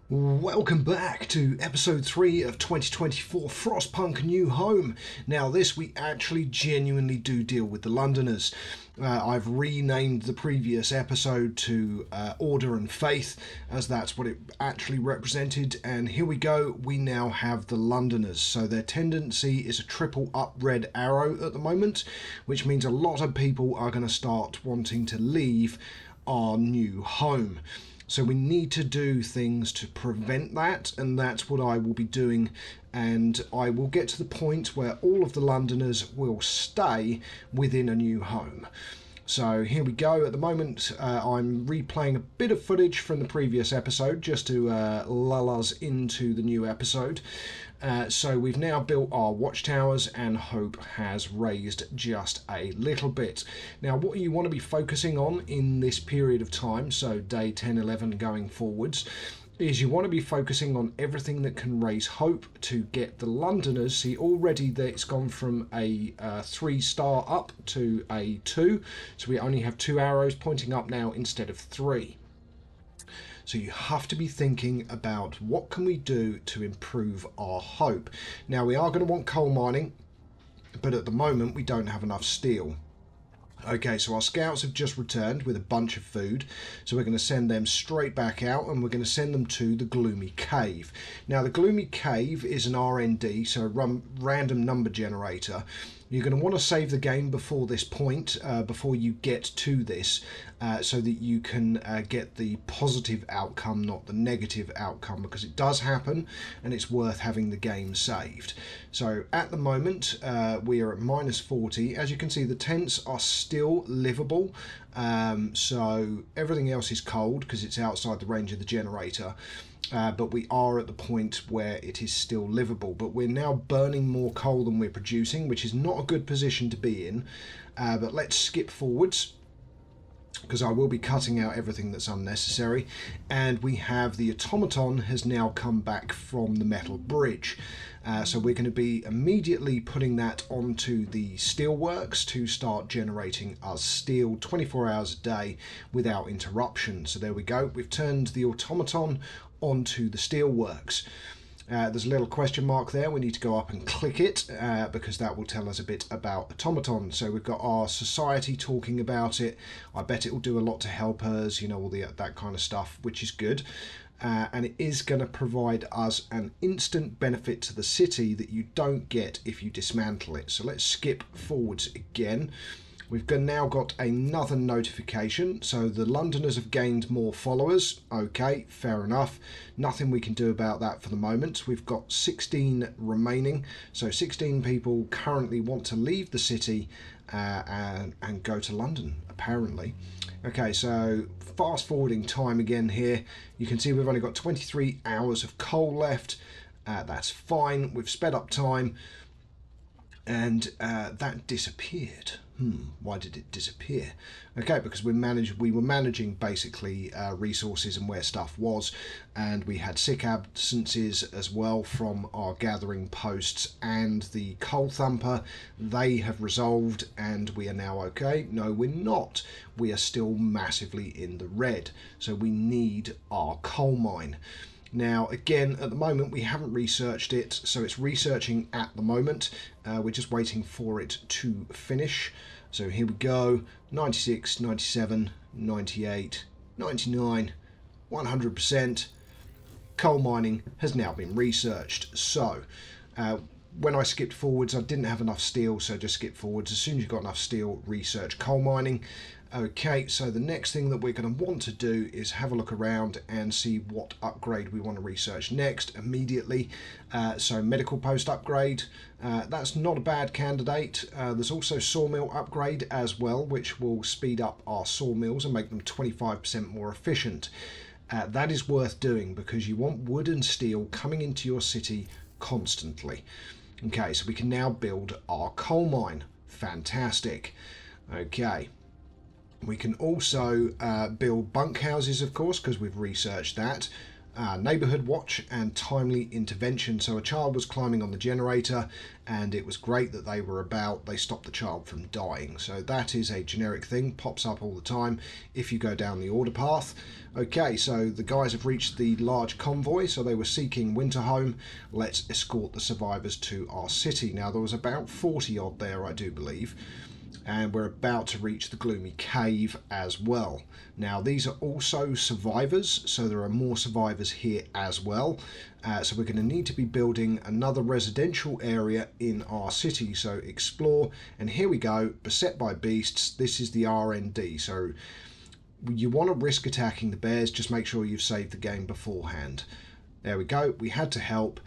Welcome back to episode 3 of 2024 Frostpunk New Home. Now this we actually genuinely do deal with the Londoners. I've renamed the previous episode to Order and Faith, as that's what it actually represented, and here we go, we now have the Londoners. So their tendency is a triple up red arrow at the moment, which means a lot of people are going to start wanting to leave our new home. So we need to do things to prevent that, and that's what I will be doing, and I will get to the point where all of the Londoners will stay within a new home. So here we go. At the moment I'm replaying a bit of footage from the previous episode just to lull us into the new episode. So we've now built our watchtowers and hope has raised just a little bit. Now what you want to be focusing on in this period of time, so day 10, 11 going forwards, is you want to be focusing on everything that can raise hope to get the Londoners. See, already that it's gone from a 3-star up to a 2, so we only have 2 arrows pointing up now instead of 3. So you have to be thinking about what can we do to improve our hope. Now we are going to want coal mining, but at the moment we don't have enough steel. Okay, so our scouts have just returned with a bunch of food, so we're going to send them straight back out and we're going to send them to the Gloomy Cave. Now the Gloomy Cave is an RND, so random number generator. You're going to want to save the game before this point, before you get to this, so that you can get the positive outcome, not the negative outcome, because it does happen and it's worth having the game saved. So at the moment we are at -40. As you can see, the tents are still livable, so everything else is cold because it's outside the range of the generator. But we are at the point where it is still livable, but we're now burning more coal than we're producing, which is not a good position to be in. But let's skip forwards, because I will be cutting out everything that's unnecessary. And we have the automaton has now come back from the metal bridge. So we're going to be immediately putting that onto the steelworks to start generating us steel 24 hours a day without interruption. So there we go, we've turned the automaton onto the steelworks. There's a little question mark there, we need to go up and click it because that will tell us a bit about automaton. So we've got our society talking about it. I bet it will do a lot to help us, you know, all that kind of stuff, which is good. And it is going to provide us an instant benefit to the city that you don't get if you dismantle it. So let's skip forwards again. We've now got another notification, so the Londoners have gained more followers. Okay, fair enough. Nothing we can do about that for the moment. We've got 16 remaining, so 16 people currently want to leave the city and go to London, apparently. Okay, so fast forwarding time again here. You can see we've only got 23 hours of coal left. That's fine. We've sped up time, and that disappeared. Why did it disappear? Okay, because we were managing basically resources and where stuff was, and we had sick absences as well from our gathering posts and the coal thumper. They have resolved and we are now okay. No, we're not. We are still massively in the red, so we need our coal mine. Now again, at the moment we haven't researched it, so it's researching at the moment. We're just waiting for it to finish. So here we go, 96, 97, 98, 99, 100%. Coal mining has now been researched. So when I skipped forwards, I didn't have enough steel, so just skip forwards. As soon as you've got enough steel, research coal mining. Okay, so the next thing that we're going to want to do is have a look around and see what upgrade we want to research next immediately. So medical post upgrade, that's not a bad candidate. There's also sawmill upgrade as well, which will speed up our sawmills and make them 25% more efficient. That is worth doing because you want wood and steel coming into your city constantly. Okay, so we can now build our coal mine. Fantastic. Okay. We can also build bunkhouses, of course, because we've researched that. neighbourhood watch and timely intervention. So a child was climbing on the generator, and it was great that they were about. They stopped the child from dying. So that is a generic thing, pops up all the time if you go down the order path. Okay, so the guys have reached the large convoy, so they were seeking winter home. Let's escort the survivors to our city. Now there was about 40 odd there, I do believe, and we're about to reach the gloomy cave as well. Now these are also survivors, so there are more survivors here as well. So we're going to need to be building another residential area in our city, so explore. And here we go, beset by beasts. This is the RND, so you want to risk attacking the bears, just make sure you've saved the game beforehand. There we go, we had to help.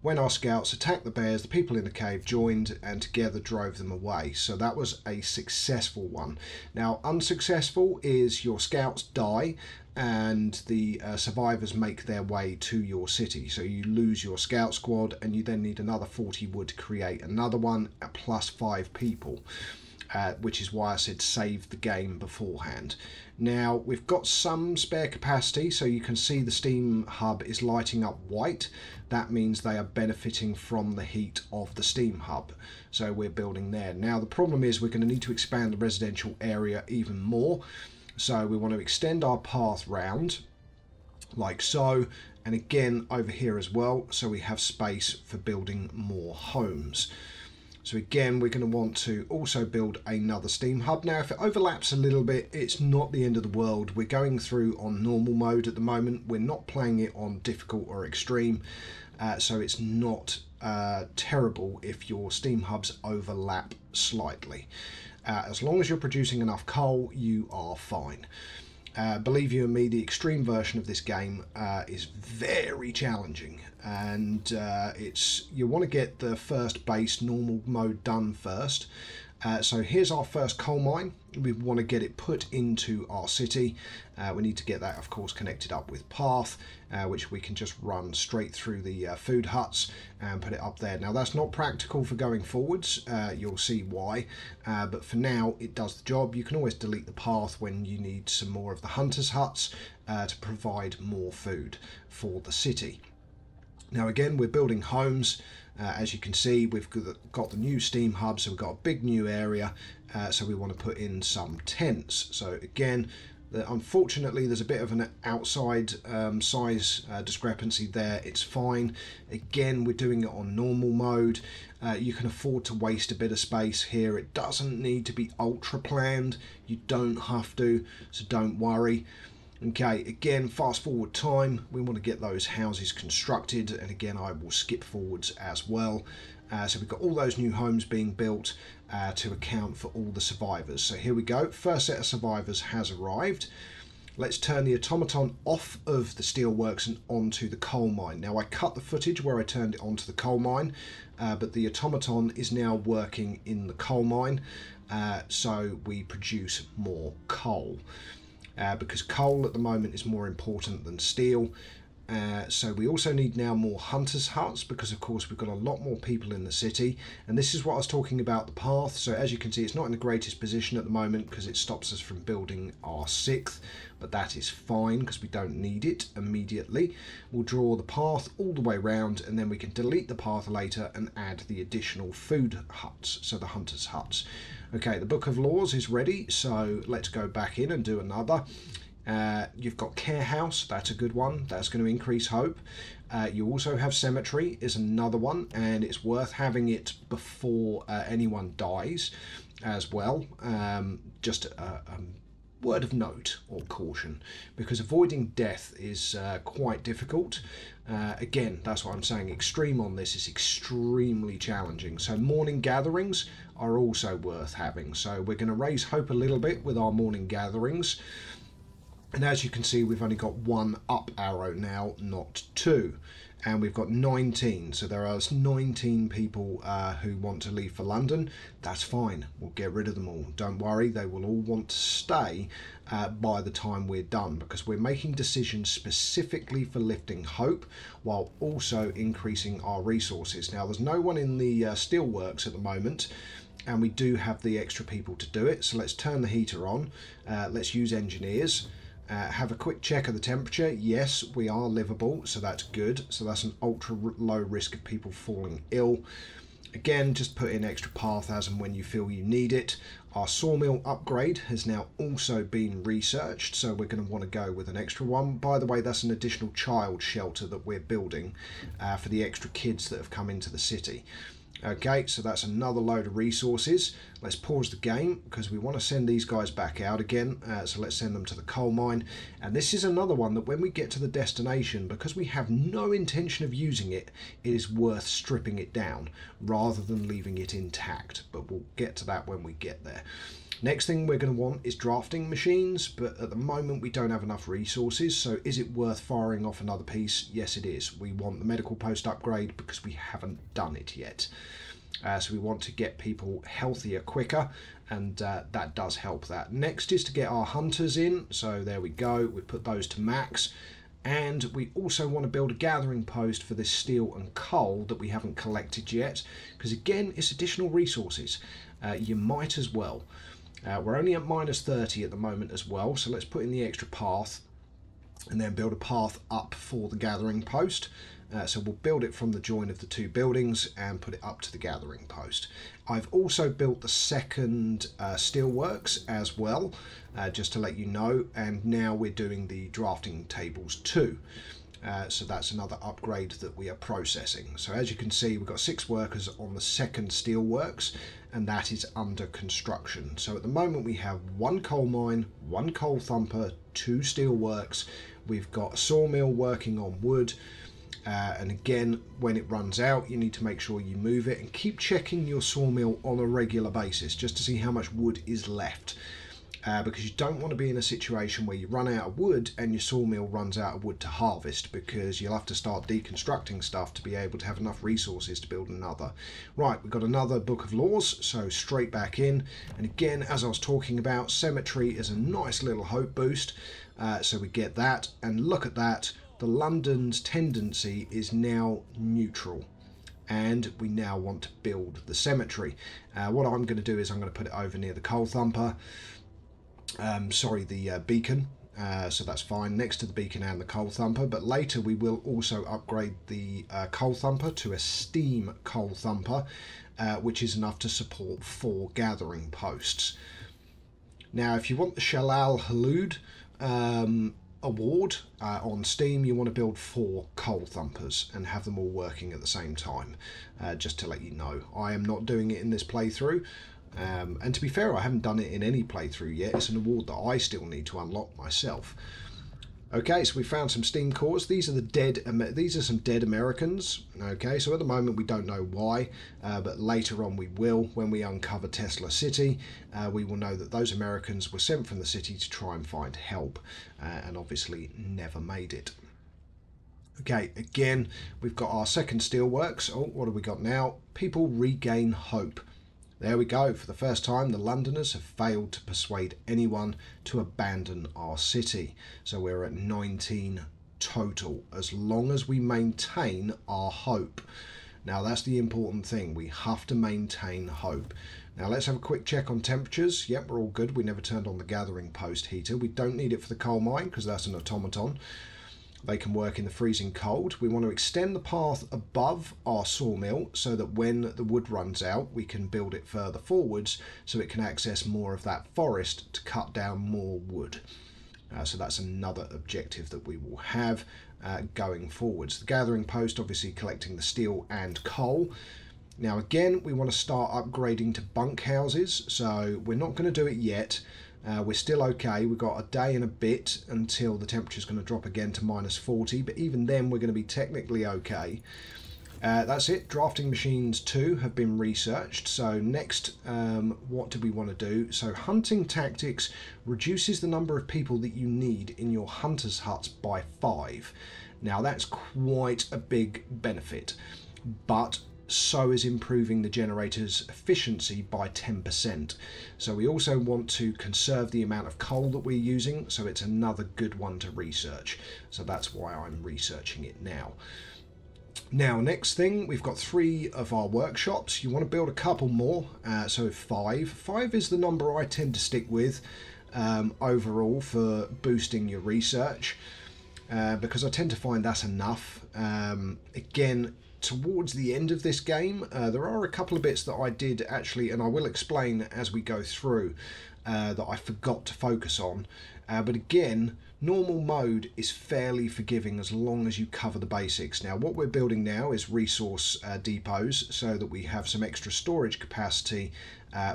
When our scouts attacked the bears, the people in the cave joined and together drove them away. So that was a successful one. Now, unsuccessful is your scouts die and the survivors make their way to your city. So you lose your scout squad, and you then need another 40 wood to create another one at plus 5 people. Which is why I said save the game beforehand. Now we've got some spare capacity, so you can see the steam hub is lighting up white. That means they are benefiting from the heat of the steam hub, so we're building there. Now the problem is we're going to need to expand the residential area even more, so we want to extend our path round like so, and again over here as well, so we have space for building more homes. So again, we're going to want to also build another steam hub. Now, if it overlaps a little bit, it's not the end of the world. We're going through on normal mode at the moment. We're not playing it on difficult or extreme. So it's not terrible if your steam hubs overlap slightly. As long as you're producing enough coal, you are fine. Believe you and me, the extreme version of this game is very challenging, and you want to get the first base normal mode done first. So here's our first coal mine. We want to get it put into our city. We need to get that, of course, connected up with path, which we can just run straight through the food huts and put it up there. Now that's not practical for going forwards. You'll see why, but for now it does the job. You can always delete the path when you need some more of the hunters' huts to provide more food for the city. Now again, we're building homes. As you can see, we've got the new steam hub, so we've got a big new area, so we want to put in some tents. So again, unfortunately there's a bit of an outside size discrepancy there. It's fine. Again, we're doing it on normal mode. You can afford to waste a bit of space here. It doesn't need to be ultra planned. You don't have to, so don't worry. Okay, again, fast forward time, we want to get those houses constructed, and again I will skip forwards as well. So we've got all those new homes being built to account for all the survivors. So here we go, first set of survivors has arrived. Let's turn the automaton off of the steelworks and onto the coal mine. Now I cut the footage where I turned it onto the coal mine, but the automaton is now working in the coal mine, so we produce more coal. Because coal at the moment is more important than steel. So we also need now more hunters' huts, because of course we've got a lot more people in the city, and this is what I was talking about, the path. So as you can see, it's not in the greatest position at the moment because it stops us from building our 6th, but that is fine because we don't need it immediately. We'll draw the path all the way around, and then we can delete the path later and add the additional food huts, so the hunters' huts. Okay, the Book of Laws is ready, so let's go back in and do another. You've got Care House, that's a good one, that's going to increase hope. You also have Cemetery is another one, and it's worth having it before anyone dies as well. Just a word of note or caution, because avoiding death is quite difficult. Again, that's what I'm saying, extreme on this is extremely challenging. So morning gatherings are also worth having, so we're going to raise hope a little bit with our morning gatherings. And as you can see, we've only got 1 up arrow now, not 2. And we've got 19, so there are 19 people who want to leave for London. That's fine, we'll get rid of them all. Don't worry, they will all want to stay by the time we're done, because we're making decisions specifically for lifting hope while also increasing our resources. Now, there's no one in the steelworks at the moment, and we do have the extra people to do it. So let's turn the heater on. Let's use engineers. Have a quick check of the temperature. Yes, we are livable, so that's good. So that's an ultra low risk of people falling ill. Again, just put in extra path as and when you feel you need it. Our sawmill upgrade has now also been researched, so we're going to want to go with an extra one. By the way, that's an additional child shelter that we're building for the extra kids that have come into the city. Okay, so that's another load of resources. Let's pause the game because we want to send these guys back out again. So let's send them to the coal mine. And this is another one that when we get to the destination, because we have no intention of using it, it is worth stripping it down rather than leaving it intact. But we'll get to that when we get there. Next thing we're going to want is drafting machines, but at the moment we don't have enough resources, so is it worth firing off another piece? Yes, it is. We want the medical post upgrade because we haven't done it yet. So we want to get people healthier quicker, and that does help that. Next is to get our hunters in, so there we go. We put those to max. And we also want to build a gathering post for this steel and coal that we haven't collected yet, because again, it's additional resources. You might as well. We're only at -30 at the moment as well, so let's put in the extra path and then build a path up for the gathering post. So we'll build it from the join of the two buildings and put it up to the gathering post. I've also built the second steelworks as well, just to let you know, and now we're doing the drafting tables too. So that's another upgrade that we are processing. So as you can see, we've got 6 workers on the second steelworks, and that is under construction. So at the moment we have 1 coal mine, 1 coal thumper, 2 steelworks. We've got a sawmill working on wood. And again, when it runs out, you need to make sure you move it and keep checking your sawmill on a regular basis just to see how much wood is left. Because you don't want to be in a situation where you run out of wood and your sawmill runs out of wood to harvest, because you'll have to start deconstructing stuff to be able to have enough resources to build another. Right, we've got another book of laws, so straight back in. And again, as I was talking about, cemetery is a nice little hope boost. So we get that, and look at that. The London's tendency is now neutral, and we now want to build the cemetery. What I'm going to do is I'm going to put it over near the coal thumper. The beacon, so that's fine, next to the beacon and the coal thumper, but later we will also upgrade the coal thumper to a steam coal thumper, which is enough to support 4 gathering posts. Now if you want the Shalal Halud award on Steam, you want to build 4 coal thumpers and have them all working at the same time, just to let you know. I am not doing it in this playthrough. And to be fair, I haven't done it in any playthrough yet. It's an award that I still need to unlock myself. Okay, so we found some steam cores. These are these are some dead Americans. Okay, so at the moment we don't know why, but later on we will. When we uncover Tesla City, we will know that those Americans were sent from the city to try and find help, and obviously never made it. Okay, again, we've got our second steelworks. Oh, what have we got now? People regain hope. There we go. For the first time, the Londoners have failed to persuade anyone to abandon our city. So we're at 19 total, as long as we maintain our hope. Now, that's the important thing. We have to maintain hope. Now, let's have a quick check on temperatures. Yep, we're all good. We never turned on the gathering post heater. We don't need it for the coal mine because that's an automaton. They can work in the freezing cold. We want to extend the path above our sawmill so that when the wood runs out, we can build it further forwards so it can access more of that forest to cut down more wood. So that's another objective that we will have going forwards. The gathering post, obviously collecting the steel and coal. Now again, we want to start upgrading to bunkhouses, so we're not going to do it yet. We're still okay. We've got a day and a bit until the temperature is going to drop again to -40, but even then we're going to be technically okay. That's it. Drafting machines 2 have been researched. So next, what do we want to do? So hunting tactics reduces the number of people that you need in your hunters' huts by 5. Now that's quite a big benefit, but so is improving the generator's efficiency by 10%. So we also want to conserve the amount of coal that we're using, so it's another good one to research. So that's why I'm researching it now. Now, next thing, we've got 3 of our workshops. You want to build a couple more, so 5. 5 is the number I tend to stick with. overall for boosting your research, because I tend to find that's enough. Again, towards the end of this game, there are a couple of bits that I did actually, and I will explain as we go through, that I forgot to focus on. But again, normal mode is fairly forgiving as long as you cover the basics. Now, what we're building now is resource depots so that we have some extra storage capacity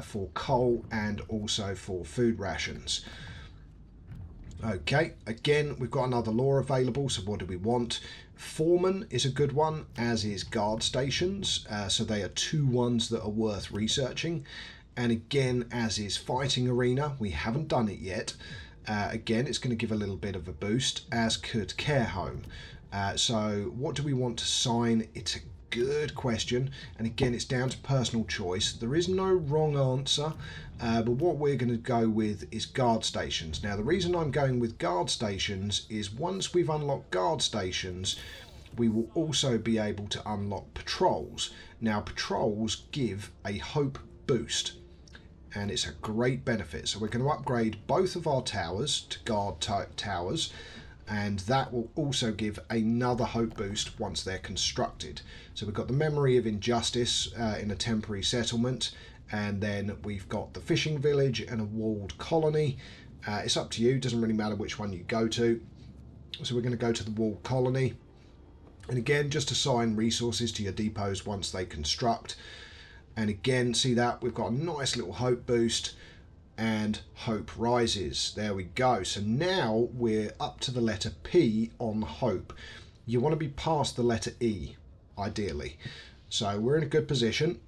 for coal and also for food rations. Okay, again, we've got another law available, so what do we want? Foreman is a good one, as is guard stations, so they are two ones that are worth researching. And again, as is fighting arena, we haven't done it yet. Again, it's going to give a little bit of a boost, as could care home. So what do we want to sign? It's a good question, and again, it's down to personal choice. There is no wrong answer, but what we're going to go with is guard stations. Now, the reason I'm going with guard stations is once we've unlocked guard stations, we will also be able to unlock patrols. Now, patrols give a hope boost, and it's a great benefit. So we're going to upgrade both of our towers to guard towers, and that will also give another hope boost once they're constructed. So we've got the memory of injustice in a temporary settlement, and then we've got the fishing village and a walled colony. It's up to you, doesn't really matter which one you go to. So we're going to go to the walled colony, and again, just assign resources to your depots once they construct. And again, see that we've got a nice little hope boost, and hope rises. There we go. So now we're up to the letter P on hope. You want to be past the letter E, ideally. So we're in a good position.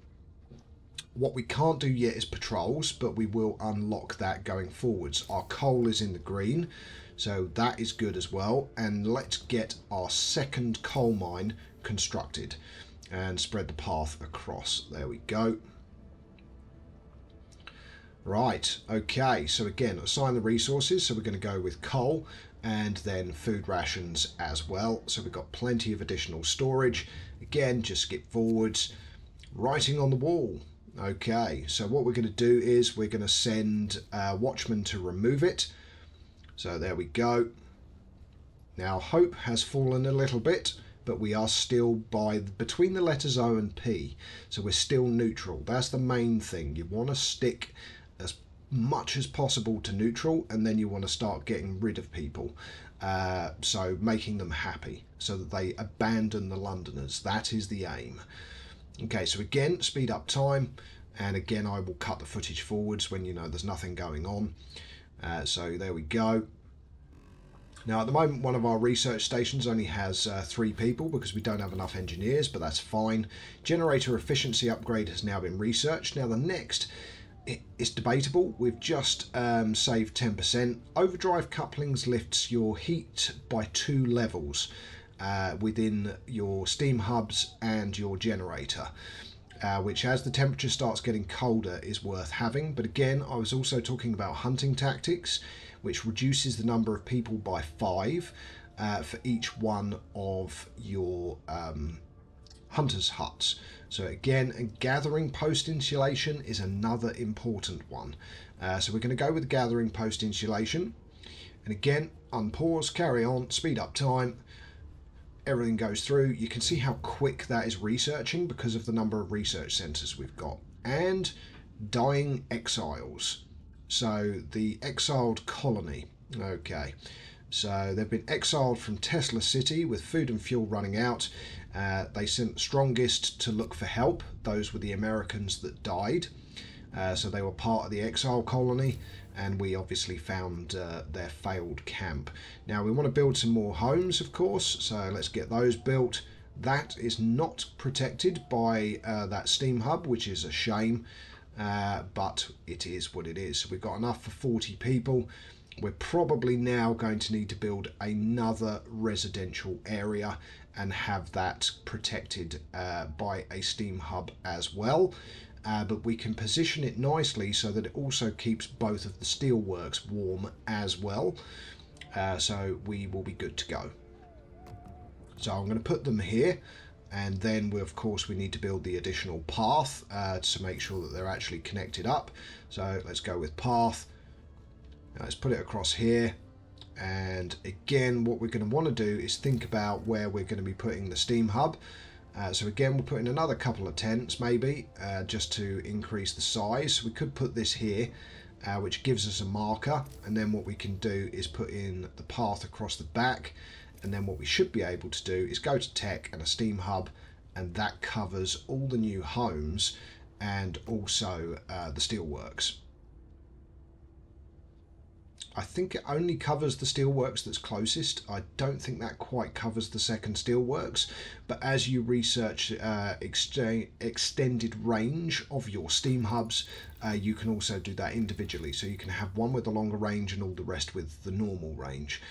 What we can't do yet is patrols, but we will unlock that going forwards. Our coal is in the green, so that is good as well. And let's get our second coal mine constructed and spread the path across. There we go. Right, okay, so again, assign the resources, so we're going to go with coal and then food rations as well. So we've got plenty of additional storage. Again, just skip forwards. Writing on the wall. Okay, so what we're going to do is we're going to send Watchman to remove it. So there we go. Now, hope has fallen a little bit, but we are still between the letters O and P, so we're still neutral. That's the main thing. You want to stick as much as possible to neutral, and then you want to start getting rid of people, so making them happy so that they abandon the Londoners. That is the aim. Okay, so again, speed up time, and again I will cut the footage forwards when you know there's nothing going on. So there we go. Now at the moment, one of our research stations only has 3 people because we don't have enough engineers, but that's fine. Generator efficiency upgrade has now been researched. Now the next, it's debatable. We've just saved 10%. Overdrive couplings lifts your heat by 2 levels within your steam hubs and your generator, which as the temperature starts getting colder is worth having. But again, I was also talking about hunting tactics, which reduces the number of people by 5 for each one of your hunters' huts. So again, and gathering post insulation is another important one. So we're going to go with gathering post insulation. And again, unpause, carry on, speed up time. Everything goes through. You can see how quick that is researching because of the number of research centres we've got. And dying exiles. So the exiled colony. Okay, so they've been exiled from Tesla City with food and fuel running out. They sent the strongest to look for help. Those were the Americans that died. So they were part of the exile colony, and we obviously found their failed camp. Now we want to build some more homes, of course, so let's get those built. That is not protected by that steam hub, which is a shame. But it is what it is. So we've got enough for 40 people. We're probably now going to need to build another residential area and have that protected by a steam hub as well. But we can position it nicely so that it also keeps both of the steelworks warm as well. So we will be good to go. So I'm going to put them here. And then, of course, we need to build the additional path to make sure that they're actually connected up. So let's go with path. Now let's put it across here. And again, what we're going to want to do is think about where we're going to be putting the steam hub. So again, we'll put in another couple of tents maybe, just to increase the size. We could put this here, which gives us a marker, and then what we can do is put in the path across the back, and then what we should be able to do is go to tech and a steam hub, and that covers all the new homes and also the steelworks. I think it only covers the steelworks that's closest. I don't think that quite covers the second steelworks, but as you research extended range of your steam hubs, you can also do that individually. So you can have one with a longer range and all the rest with the normal range.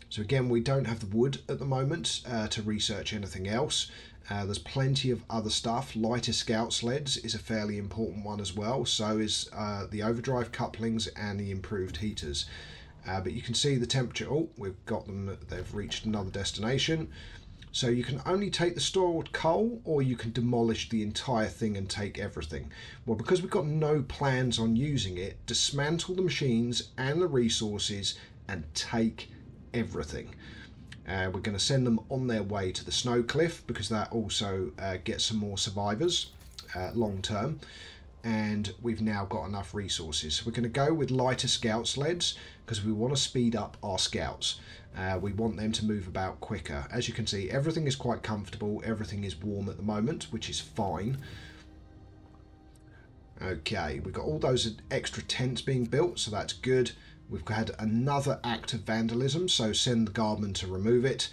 So again, we don't have the wood at the moment to research anything else. There's plenty of other stuff. Lighter scout sleds is a fairly important one as well. So is the overdrive couplings and the improved heaters. But you can see the temperature. Oh, we've got them. They've reached another destination. So you can only take the stored coal, or you can demolish the entire thing and take everything. Well, because we've got no plans on using it, dismantle the machines and the resources and take everything. We're going to send them on their way to the snow cliff, because that also gets some more survivors long term. And we've now got enough resources. So we're going to go with lighter scout sleds because we want to speed up our scouts. We want them to move about quicker. As you can see, everything is quite comfortable. Everything is warm at the moment, which is fine. Okay, we've got all those extra tents being built, so that's good. We've had another act of vandalism, so send the guardman to remove it.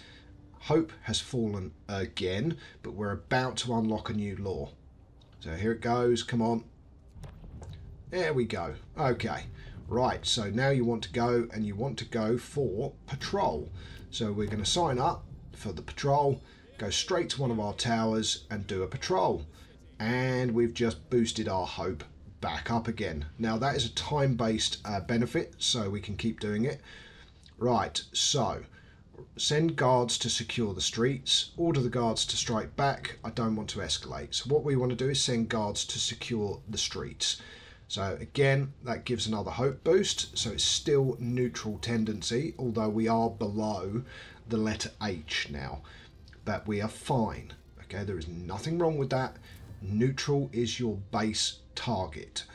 Hope has fallen again, but we're about to unlock a new law. So here it goes, come on. There we go. Okay, right, so now you want to go, and you want to go for patrol. So we're going to sign up for the patrol, go straight to one of our towers and do a patrol. And we've just boosted our hope back up again. Now that is a time-based benefit, so we can keep doing it. Right, so send guards to secure the streets, order the guards to strike back. I don't want to escalate, so what we want to do is send guards to secure the streets. So again, that gives another hope boost, so it's still neutral tendency, although we are below the letter H now, but we are fine. Okay, there is nothing wrong with that. Neutral is your base target,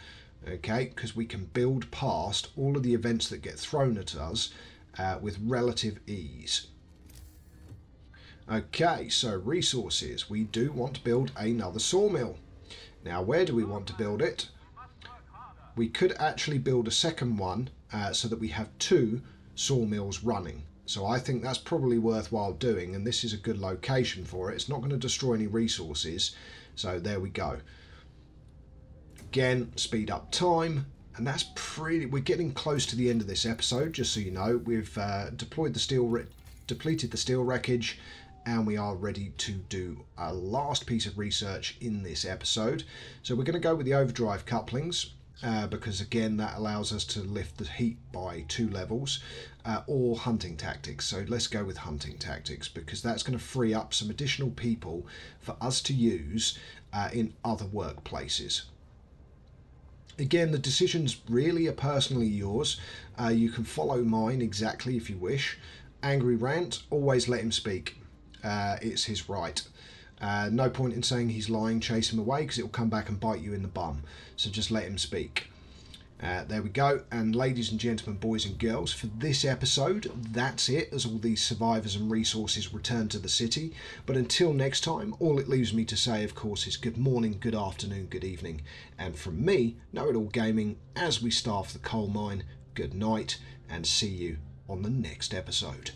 okay, because we can build past all of the events that get thrown at us with relative ease. Okay, so resources. We do want to build another sawmill. Now, where do we want to build it? We could actually build a second one so that we have 2 sawmills running. So I think that's probably worthwhile doing, and this is a good location for it. It's not going to destroy any resources, so there we go. Again, speed up time, and that's we're getting close to the end of this episode, just so you know. We've depleted the steel wreckage, and we are ready to do a last piece of research in this episode. So we're going to go with the overdrive couplings, because again that allows us to lift the heat by 2 levels, or hunting tactics. So let's go with hunting tactics, because that's going to free up some additional people for us to use in other workplaces. Again, the decisions really are personally yours. You can follow mine exactly if you wish. Angry rant, always let him speak. It's his right. No point in saying he's lying, chase him away, because it will come back and bite you in the bum. So just let him speak. There we go. And ladies and gentlemen, boys and girls, for this episode, that's it, as all these survivors and resources return to the city. But until next time, all it leaves me to say, of course, is good morning, good afternoon, good evening. And from me, Know It All Gaming, as we staff the coal mine, good night, and see you on the next episode.